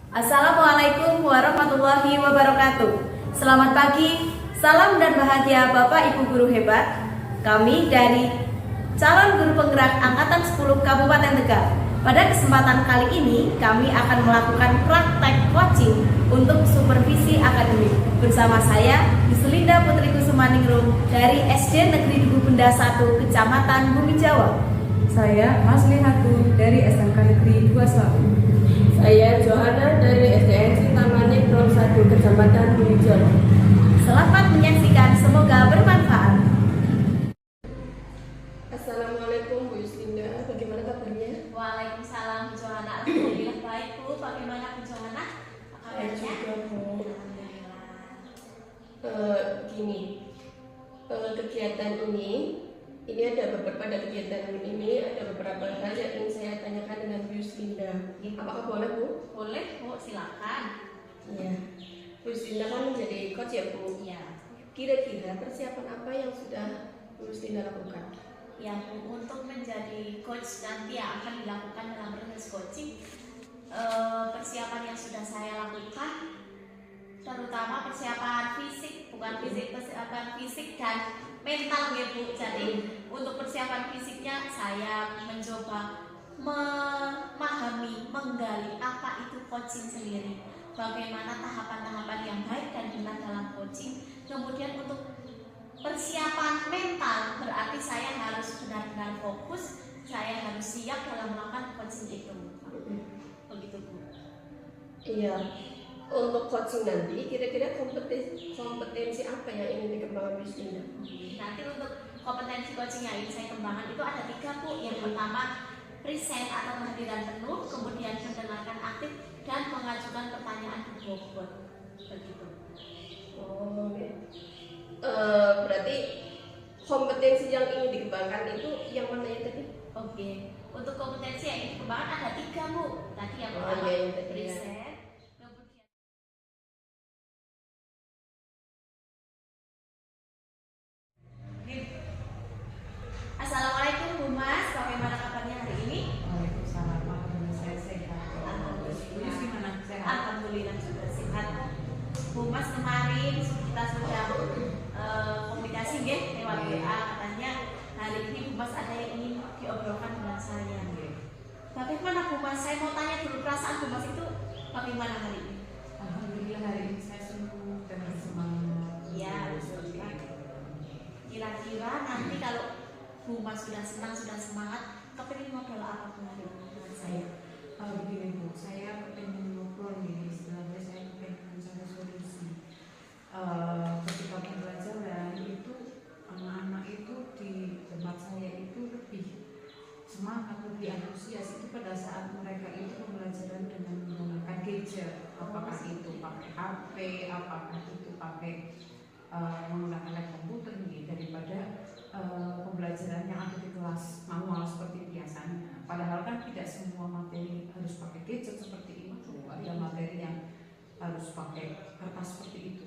Assalamualaikum warahmatullahi wabarakatuh. Selamat pagi, salam dan bahagia Bapak Ibu guru hebat. Kami dari calon guru penggerak Angkatan 10 Kabupaten Tegal. Pada kesempatan kali ini kami akan melakukan praktek coaching untuk supervisi akademik bersama saya Yuslinda Putri Kusumaningrum dari SD Negeri Duku Benda 1 Kecamatan Bumi Jawa. Saya Masli Hatu dari SMK Negeri 21. Saya Johanna dari SDN Sintamani Pro 1 Kecamatan Bumi Jawa. Selamat menyaksikan, semoga bermanfaat. Assalamualaikum Bu Yuslinda, bagaimana kabarnya? Waalaikumsalam Bu Johanna. Alhamdulillah baik Bu. Bagaimana Bu Johanna? Baik juga Bu. Alhamdulillah. Kegiatan ini ada beberapa hal yang ingin saya tanyakan dengan Bu Yuslinda. Apakah boleh Bu? Boleh Bu, silakan. Iya. Bu Yuslinda kan menjadi coach ya Bu. Iya. Kira-kira persiapan apa yang sudah Bu Yuslinda lakukan? Ya Bu, untuk menjadi coach nanti yang akan dilakukan dalam proses coaching, persiapan yang sudah saya lakukan, terutama persiapan fisik, persiapan fisik dan mental ya Bu. Jadi untuk persiapan fisiknya saya mencoba memahami, menggali apa itu coaching sendiri, bagaimana tahapan-tahapan yang baik dan benar dalam coaching. Kemudian untuk persiapan mental berarti saya harus benar-benar fokus, saya harus siap dalam melakukan coaching itu. Begitu Bu. Iya. Untuk coaching nanti, kira-kira kompetensi apa yang ingin dikembangkan Bu Yuslinda? Nanti untuk kompetensi coaching yang ingin saya kembangkan itu ada 3 Bu. Yang pertama, present atau kehadiran penuh, kemudian mendengarkan aktif dan mengajukan pertanyaan berbobot. Begitu. Oh, okay. Berarti kompetensi yang ingin dikembangkan itu yang mana ya tadi? Oke. Untuk kompetensi yang ingin dikembangkan ada 3 Bu. Tadi yang pertama present. Assalamualaikum Bu Mas, bagaimana kabarnya hari ini? Waalaikumsalam, alhamdulillah saya sehat. Alhamdulillah. Gimana sehat? Alhamdulillah juga sehat. Bu Mas, kemarin kita sudah komunikasi lewat WA, katanya hari ini Bu Mas ada yang ingin diobrolkan dengan saya. Bagaimana Bu Mas? Saya mau tanya dulu perasaan Bu Mas itu bagaimana hari ini? Alhamdulillah hari ini saya sembuh dan bersemangat. Ya, kira-kira nanti kalau Bu Mas sudah senang, sudah semangat, kepingin ngobrol apa Bu hari ini dengan saya? Begini Bu, saya pengen ngobrol nih, istilahnya saya pengen mencari solusi. Ketika pembelajaran itu anak-anak itu di tempat saya itu lebih semangat, lebih antusias itu pada saat mereka itu pembelajaran dengan menggunakan gadget, apakah itu pakai HP, apakah itu pakai menggunakan laptop komputer nih, daripada pembelajaran yang ada di kelas manual seperti biasanya. Padahal kan tidak semua materi harus pakai gadget seperti itu. Ada materi yang harus pakai kertas seperti itu.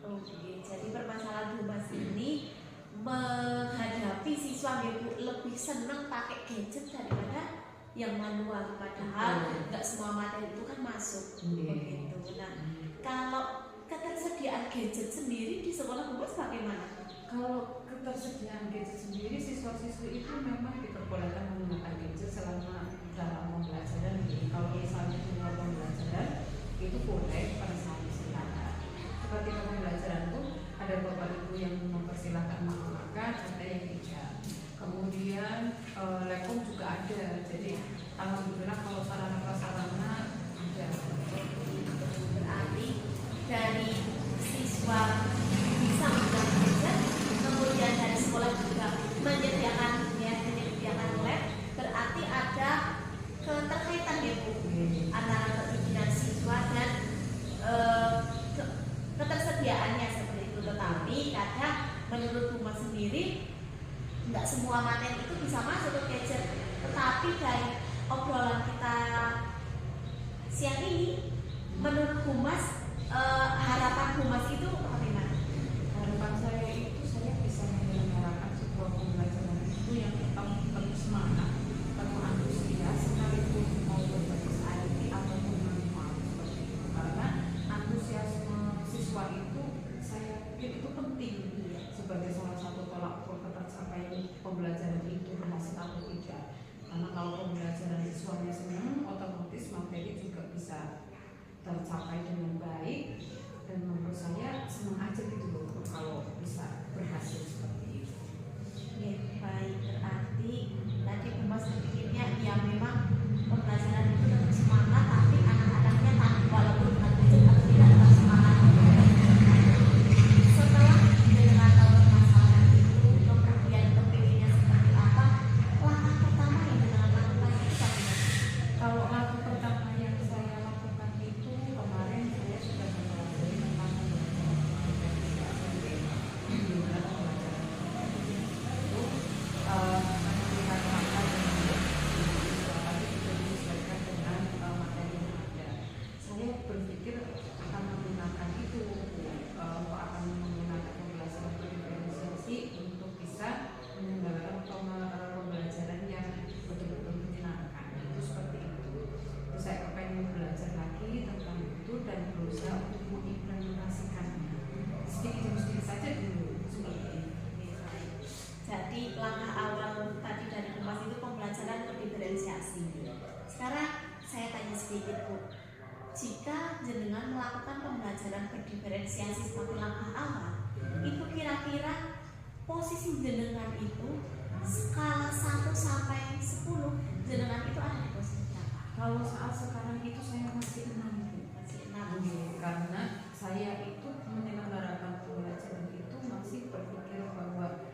Oke, jadi permasalahan Bu Mas ini menghadapi siswa Bu lebih senang pakai gadget daripada yang manual. Padahal nggak semua materi itu kan masuk. Begitu. Nah, kalau ketersediaan gadget sendiri di sekolah Bu Mas bagaimana? Kalau ketersediaan gadget sendiri, siswa-siswi itu memang diperbolehkan menggunakan gadget selama dalam pembelajaran. Jadi kalau misalnya di luar pembelajaran itu boleh pada saat istirahat. Seperti pembelajaran pun ada bapak ibu yang mempersilahkan menggunakan, ada yang tidak. Kemudian laptop juga ada. Jadi alhamdulillah kalau sarana prasarana ada. Berarti dari siswa bisa menggunakan gadget, kemudian dari sekolah juga menyediakan lab, berarti ada keterkaitan ya Bu antara keinginan siswa dan ketersediaannya seperti itu. Tetapi kadang menurut Bu Mas sendiri nggak semua materi itu bisa masuk ke gadget. Tetapi dari obrolan kita siang ini, menurut Bu Mas harapan Bu Mas itu bagaimana? Harapan saya itu saya bisa menyelenggarakan sebuah pembelajaran itu yang tetap penuh semangat, penuh antusias, sekalipun mau berbasis IT ataupun manual. bisa tercapai dengan baik, dan menurut saya senang aja gitu loh kalau bisa berhasil seperti itu. Oke, baik, berarti tadi Mas berpikirnya ya memang pembelajaran itu tetap semangat, tapi anak-anaknya tak walaupun terkejut atau tidak tetap semangat. Setelah dengan tahu permasalahan itu, kemudian kepinginnya seperti apa, langkah pertama yang dengan lakukan itu apa? Kalau langkah pertama yang saya lakukan itu kemarin saya sudah mempelajari tentang pembelajaran itu melihat apa yang sudah disesuaikan dengan materi yang ada. Saya berpikir akan menggunakan itu akan menggunakan pembelajaran diferensiasi untuk bisa menyelenggarakan pembelajaran yang betul-betul menyenangkan. Itu seperti itu. Terus saya pengen belajar lagi tentang itu dan berusaha untuk mengimplementasikannya sedikit demi sedikit saja dulu seperti itu. Jadi langkah awal tadi dari Mas itu pembelajaran berdiferensiasi. Sekarang saya tanya sedikit Bu, jika jenengan melakukan pembelajaran berdiferensiasi sebagai langkah awal, itu kira-kira posisi jenengan itu skala 1 sampai 10, jenengan itu ada di posisi berapa? Kalau saat sekarang itu saya masih 6 Bu. Masih 6. Karena saya itu menyelenggarakan pembelajaran itu masih berpikir bahwa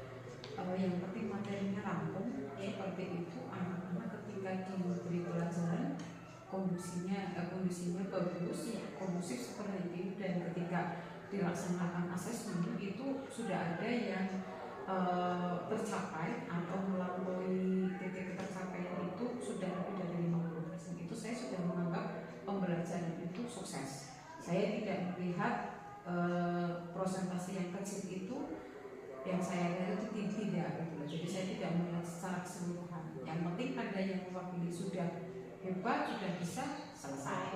yang penting materinya rampung, seperti itu. Anak-anak ketika diberi pelajaran kondisinya bagus, kondusif seperti itu, dan ketika dilaksanakan asesmen itu sudah ada yang tercapai atau melampaui titik tercapaian itu sudah lebih dari 50%. Itu saya sudah menganggap pembelajaran itu sukses. Saya tidak melihat prosentase yang kecil itu yang saya lihat itu tidak gitu. Jadi saya tidak melihat secara keseluruhan. Yang penting ada yang mewakili sudah hebat, sudah bisa selesai.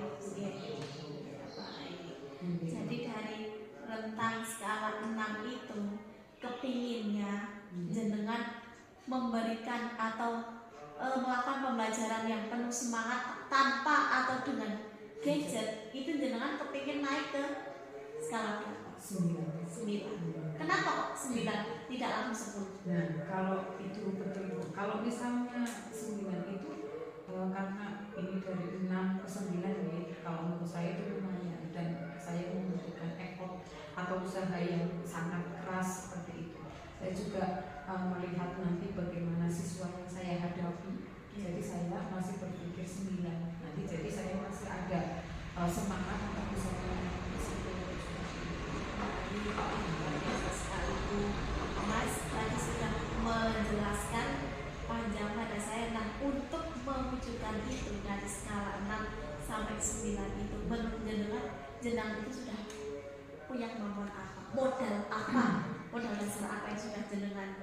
Jadi dari rentang skala 6 itu kepinginnya jenengan memberikan atau melakukan pembelajaran yang penuh semangat tanpa atau dengan gadget, itu jenengan kepingin naik ke skala berapa? 9. Kenapa kok 9 tidak langsung 10? Nah, kalau itu betul, kalau misalnya 9 itu karena ini dari 6 ke 9 ya, kalau menurut saya itu lumayan, dan saya membutuhkan effort atau usaha yang sangat keras seperti itu. Saya juga melihat nanti bagaimana siswa yang saya hadapi, jadi saya masih berpikir 9 nanti, jadi saya masih ada semangat untuk bisa Biasa sekali Bu. Mas tadi sudah menjelaskan panjang pada saya. Nah, untuk mewujudkan itu dari skala 6 sampai 9 itu menurut jenengan itu sudah punya kemampuan apa? Modal dasar apa yang sudah jenengan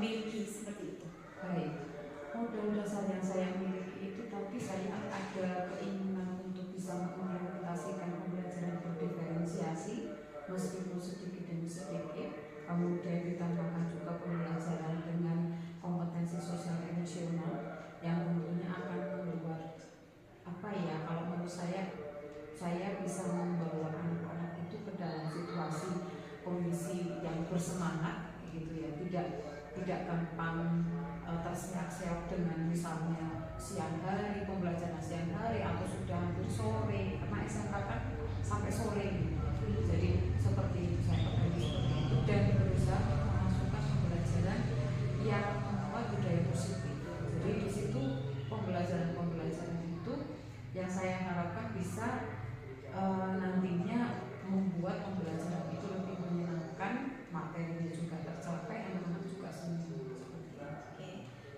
miliki seperti itu? baik. Modal dasar yang saya miliki itu, tapi saya ada keinginan untuk bisa mengimplementasikan pembelajaran berdiferensiasi meskipun sedikit demi sedikit, kemudian ditambahkan juga pembelajaran dengan kompetensi sosial emosional yang tentunya akan membuat kalau menurut saya bisa membawa anak-anak itu ke dalam situasi kondisi yang bersemangat gitu ya, tidak gampang terseok-seok dengan misalnya siang hari, pembelajaran siang hari atau sudah hampir sore, karena SMK kan sampai sore gitu. Jadi seperti itu, saya seperti itu, dan berusaha memasukkan pembelajaran yang membawa budaya positif. Jadi di situ pembelajaran itu yang saya harapkan bisa nantinya membuat pembelajaran itu lebih menyenangkan, materinya juga tercapai, anak-anak juga senang. Oke,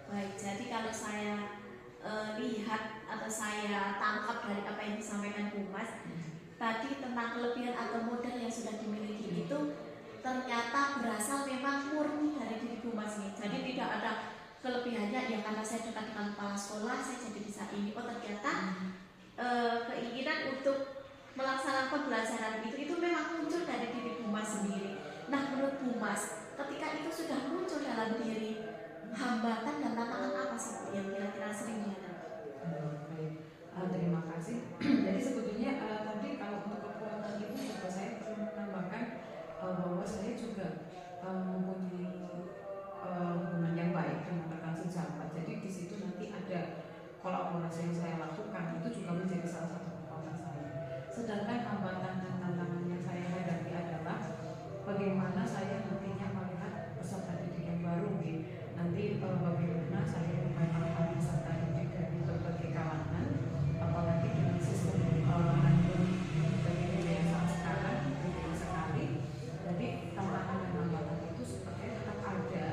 baik. Jadi kalau saya lihat atau saya tangkap dari apa yang disampaikan Bu Mas tadi tentang kelebihan atau modal yang sudah dimiliki itu ternyata berasal memang murni dari diri Bu Mas nih. Jadi tidak ada kelebihannya ya karena saya dekat dengan kepala sekolah saya jadi bisa ini. Oh ternyata keinginan untuk melaksanakan pembelajaran itu memang muncul dari diri Bu Mas sendiri. Nah menurut Bu Mas ketika itu sudah muncul dalam diri, hambatan dan tantangan apa sih yang kira-kira sering dihadapi? Terima kasih. Jadi sebetulnya tadi kalau untuk kekuatan itu juga saya perlu menambahkan bahwa saya juga mempunyai hubungan yang baik dengan rekan sejawat. Jadi di situ nanti ada kolaborasi yang saya lakukan itu juga menjadi salah satu kekuatan saya. Sedangkan hambatan dan tantangan yang saya hadapi adalah bagaimana saya nantinya melihat peserta didik yang baru nih. Nanti bagaimana saya memetakan peserta didik dari berbagai kalangan, apalagi dengan sistem random dari yang saat sekarang berbeda sekali. Jadi tantangan dan hambatan itu sepertinya tetap ada,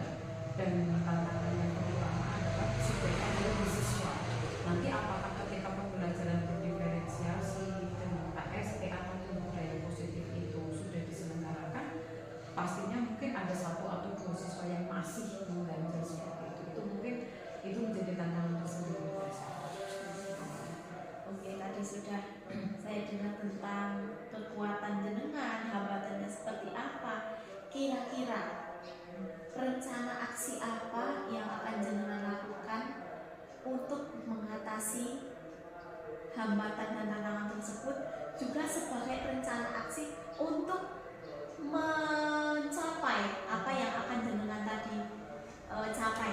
dan tantangan yang terutama adalah sebaiknya adalah di siswa. Nanti apakah ketika pembelajaran berdiferensiasi dengan KST atau budaya positif itu sudah diselenggarakan, pastinya mungkin ada satu atau dua siswa yang masih mengganjal seperti itu. Itu mungkin itu menjadi tantangan tersendiri buat saya. Oke, tadi sudah saya dengar tentang kekuatan jenengan, hambatannya seperti apa. Kira-kira rencana aksi apa yang akan jenengan lakukan untuk mengatasi hambatan dan tantangan tersebut, juga sebagai rencana aksi untuk mencapai apa yang akan jenengan tadi capai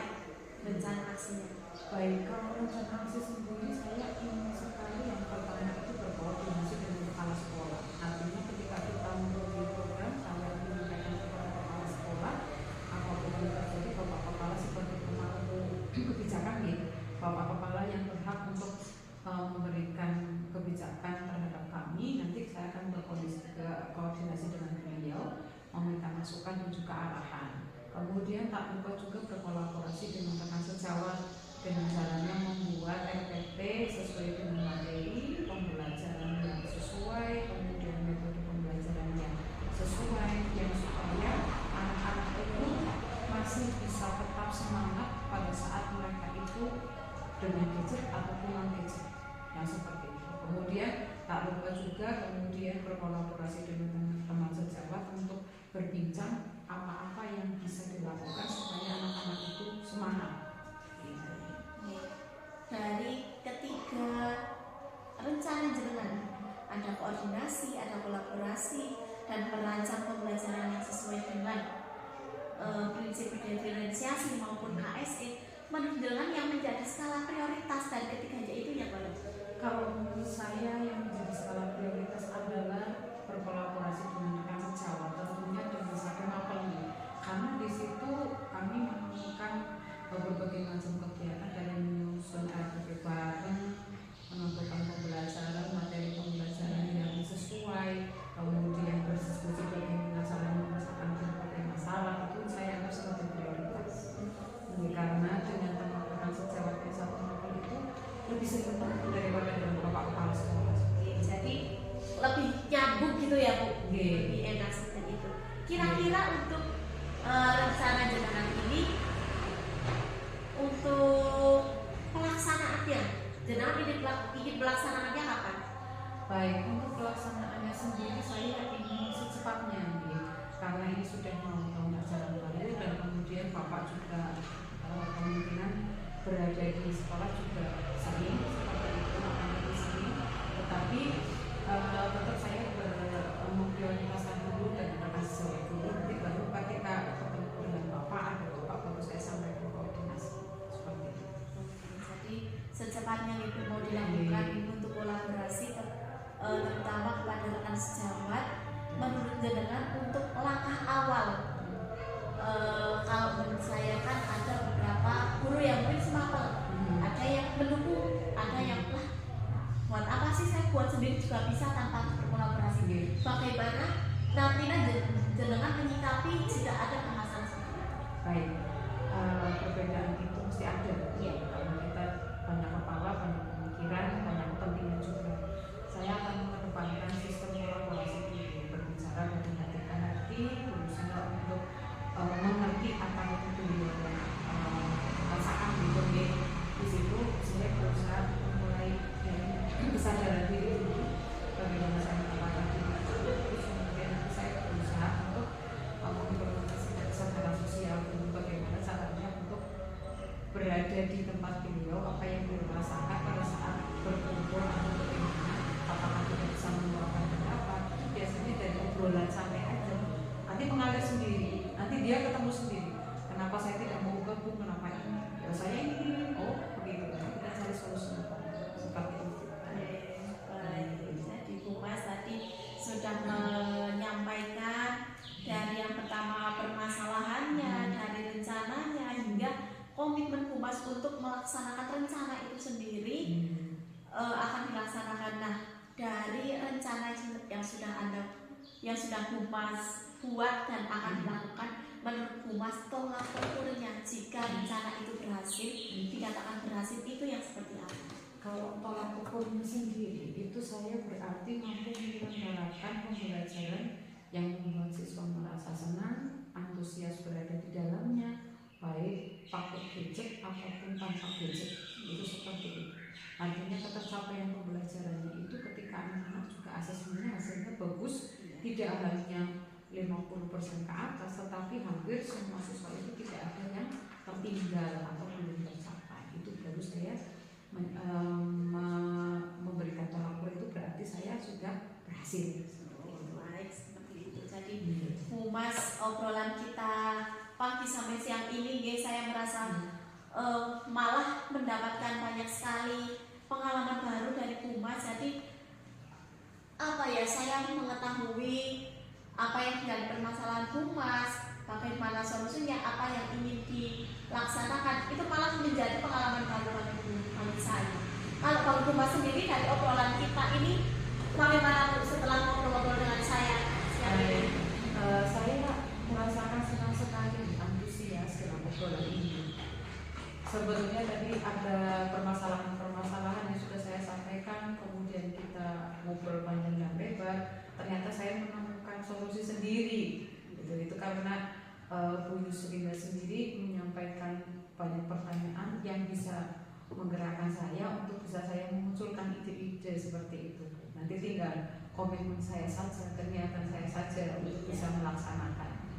rencana aksinya. Baik, kalau rencana aksi sendiri saya ingin sekali yang pertama itu berkoordinasi dengan kepala sekolah. Artinya ketika kita membuat program, saya menyampaikan kepada kepala sekolah apapun yang terjadi, bapak kepala sebagai pemangku kebijakan nih, bapak kepala yang berhak untuk memberikan kebijakan terhadap kami. Nanti saya akan berkoordinasi dengan beliau, meminta masukan dan juga arahan. Kemudian tak lupa juga berkolaborasi dengan rekan sejawat dengan caranya membuat RPP sesuai dengan materi pembelajaran yang sesuai, kemudian metode pembelajaran yang sesuai, yang supaya anak-anak itu masih bisa tetap semangat pada saat mereka itu dengan gadget ataupun non gadget yang seperti itu. Kemudian tak lupa juga kemudian berkolaborasi dengan teman sejawat untuk berbincang apa-apa yang bisa dilakukan supaya anak-anak itu semangat. Dari ketiga rencana jenengan, ada koordinasi, ada kolaborasi, dan merancang pembelajaran yang sesuai dengan prinsip diferensiasi maupun KSE. Menurut jenengan yang menjadi skala prioritas dari ketiganya itu yang mana? Kalau menurut saya yang menjadi skala prioritas adalah berkolaborasi dengan rekan sejawat, tentunya dengan satu mapelnya. Karena di situ kami menemukan berbagai macam kegiatan dari menyusun RPP bareng, menentukan pembelajaran, materi pembelajaran yang sesuai, kemudian berdiskusi bagaimana cara menyelesaikan berbagai masalah. Itu saya anggap sebagai prioritas. Karena dengan teman-teman sejawat yang satu mapel itu lebih sering bertemu daripada dengan bapak kepala sekolah. Jadi lebih nyambung gitu ya Bu, Lebih enak seperti itu. Kira-kira untuk rencana jenengan ini untuk pelaksanaannya, jenengan ingin pelaksanaannya kapan? Baik, untuk pelaksanaannya sendiri saya ingin secepatnya nih, karena ini sudah mau tahun ajaran baru dan kemudian bapak juga kemungkinan berada di sekolah juga sering seperti itu, makanya di sini. Tetapi tetap saya memprioritaskan dulu dan berhasil dulu, nanti baru ketika ketemu dengan bapak ada bapak baru saya sampaikan koordinasi seperti itu. Jadi secepatnya itu mau dilakukan untuk kolaborasi terutama kepada rekan sejawat. Menurut jenengan untuk langkah awal, kalau menurut saya kan ada beberapa guru yang mungkin semapel, ada yang mendukung, ada yang lah buat apa sih saya buat sendiri juga bisa tanpa berkolaborasi. Bagaimana nantinya jenengan menyikapi jika ada permasalahan seperti itu? Baik, perbedaan itu mesti ada. Iya. Karena kita banyak kepala, banyak pemikiran, banyak kepentingan juga. Saya akan mengedepankan sistem kolaborasi ini, berbicara dengan hati ke hati, berusaha untuk mengerti apa yang beliau rasakan gitu. Di situ saya berusaha mulai dari kesadaran diri dulu, bagaimana saya mendapatkan diri dulu, terus kemudian nanti saya berusaha untuk mengimplementasikan kesadaran sosial dulu, bagaimana caranya untuk berada di tempat beliau, apa yang beliau rasakan pada saat berkumpul dia ketemu sendiri. Kenapa saya tidak mau gabung, kenapa ini? Ya saya ini, oh begitu. Kita cari solusi seperti itu. Baik. Jadi Bu Mas tadi sudah menyampaikan dari yang pertama permasalahannya, dari rencananya hingga komitmen Bu Mas untuk melaksanakan rencana itu sendiri akan dilaksanakan. Nah, dari rencana yang sudah Bu Mas buat dan akan dilakukan, menurut Bu Mas tolak ukurnya jika rencana itu berhasil, dikatakan berhasil, itu yang seperti apa? Kalau tolak ukurnya sendiri itu saya berarti mampu menyelenggarakan pembelajaran yang membuat siswa merasa senang, antusias berada di dalamnya, baik pakai gadget ataupun tanpa gadget, itu seperti itu. Artinya ketercapaian pembelajarannya itu ketika anak-anak juga asesmennya hasilnya bagus, tidak hanya 50% ke atas, tetapi hampir semua siswa itu tidak ada yang tertinggal atau belum tercapai. Itu baru saya memberikan tolak ukur, itu berarti saya sudah berhasil. Baik, seperti itu. Jadi Bu Mas, obrolan kita pagi sampai siang ini, saya merasa malah mendapatkan banyak sekali pengalaman baru dari Bu Mas. Jadi saya mengetahui apa yang menjadi permasalahan Bu Mas, bagaimana solusinya, apa yang ingin dilaksanakan, itu malah menjadi pengalaman baru bagi saya. Kalau Bu Mas sendiri dari obrolan kita ini, bagaimana Bu setelah ngobrol-ngobrol dengan saya siang ini? Saya merasakan senang sekali, antusias dengan obrolan ini. Sebetulnya tadi ada permasalahan-permasalahan yang sudah saya sampaikan, kemudian kita ngobrol panjang dan lebar. Ternyata saya menemukan solusi sendiri. Itu karena Bu Yusrinda sendiri menyampaikan banyak pertanyaan yang bisa menggerakkan saya untuk bisa saya memunculkan ide-ide seperti itu. Nanti tinggal komitmen saya saja, kegiatan saya saja untuk bisa melaksanakan.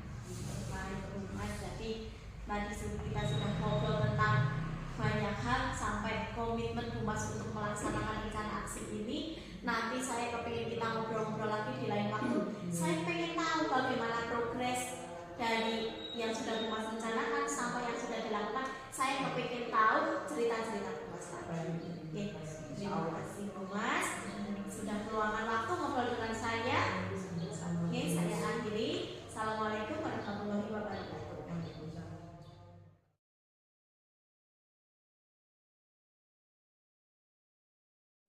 Baik, Mas. Jadi tadi kita sudah ngobrol tentang banyak hal sampai komitmen Bu Mas untuk melaksanakan rencana aksi ini. Nanti saya kepingin kita ngobrol-ngobrol lagi di lain waktu. Saya pengen tahu bagaimana progres dari yang sudah Bu Mas rencanakan sampai yang sudah dilakukan. Saya kepingin tahu cerita-cerita Bu Mas lagi. Oke, terima kasih Bu Mas sudah meluangkan waktu ngobrol dengan saya. Oke, saya akhiri. Assalamualaikum warahmatullahi wabarakatuh.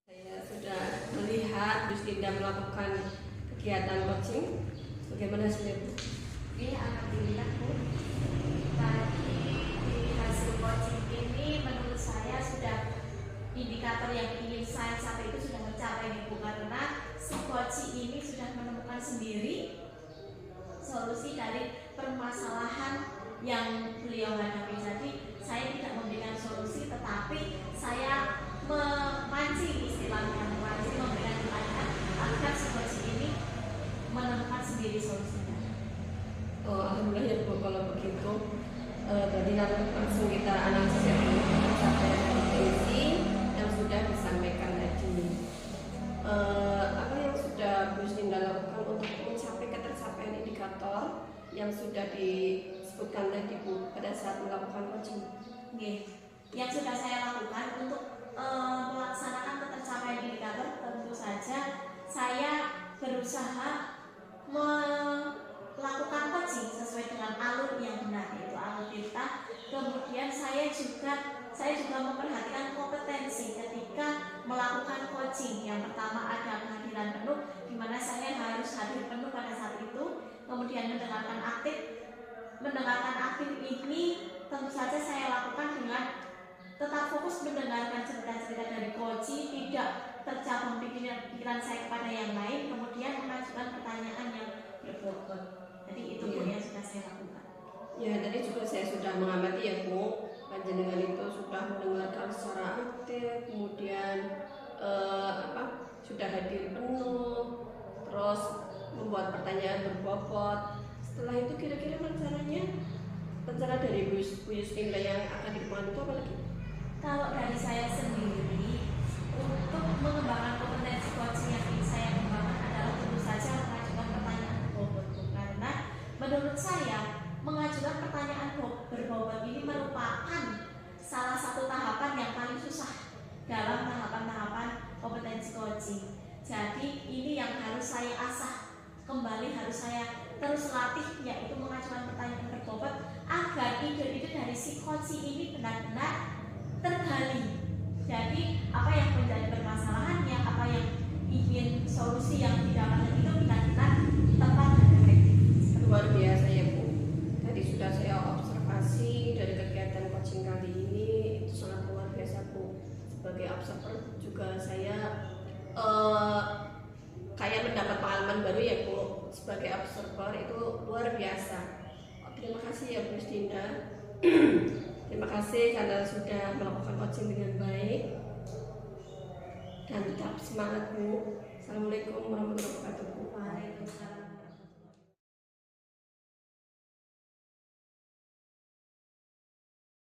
Saya sudah melihat Bu Yusrinda melakukan kegiatan coaching. Bagaimana hasilnya Bu? Alhamdulillah Bu. Tadi di hasil coaching ini menurut saya sudah indikator yang ingin saya capai itu sudah tercapai Bu, karena si coaching ini sudah menemukan sendiri solusi dari permasalahan yang beliau hadapi. Jadi saya tidak memberikan solusi, tetapi saya memancing, istilahnya memancing, memberikan pertanyaan agar si coaching ini menemukan sendiri solusinya. Oh, alhamdulillah ya Bu, kalau begitu tadi langsung kita analisis ya Bu, pencapaian potensi yang sudah disampaikan tadi. Apa yang sudah Bu Yusrinda lakukan untuk mencapai ketercapaian indikator yang sudah disebutkan tadi Bu pada saat melakukan coaching? Yang sudah saya lakukan untuk melaksanakan ketercapaian indikator, tentu saja saya berusaha melakukan coaching sesuai dengan alur yang benar, yaitu alur kita. Kemudian saya juga memperhatikan kompetensi ketika melakukan coaching. Yang pertama ada kehadiran penuh, di mana saya harus hadir penuh pada saat itu. Kemudian mendengarkan aktif ini tentu saja saya lakukan dengan tetap fokus mendengarkan cerita-cerita dari coaching, tidak tercabang pikiran saya kepada yang lain, kemudian mengajukan pertanyaan yang berbobot. Jadi itu pun yang sudah saya lakukan. Ya, tadi juga saya sudah mengamati ya Bu, panjenengan itu sudah mendengarkan secara aktif, kemudian sudah hadir penuh, terus membuat pertanyaan berbobot. Setelah itu kira-kira rencana dari Bu Yusrinda yang akan dikembangkan itu apa lagi? Kalau dari saya sendiri, untuk mengembangkan kompetensi coaching yang ingin saya kembangkan adalah tentu saja mengajukan pertanyaan berbobot, karena menurut saya mengajukan mengajukan pertanyaan berbobot ini merupakan salah satu tahapan yang paling susah dalam tahapan-tahapan kompetensi coaching. Jadi ini yang harus saya asah kembali, harus saya terus latih, yaitu mengajukan pertanyaan berbobot agar ide-ide dari si coach ini benar-benar tergali. Jadi apa yang menjadi permasalahannya, apa yang ingin solusi yang didapatkan itu benar-benar tepat dan efektif. Luar biasa ya Bu. Tadi sudah saya observasi dari kegiatan coaching kali ini, itu sangat luar biasa Bu. Sebagai observer juga saya kayak mendapat pengalaman baru ya Bu. Sebagai observer itu luar biasa. Terima kasih ya Bu Dinda. Terima kasih karena sudah melakukan coaching dengan baik. Dan tetap semangat Bu. Assalamualaikum warahmatullahi wabarakatuh. Waalaikumsalam.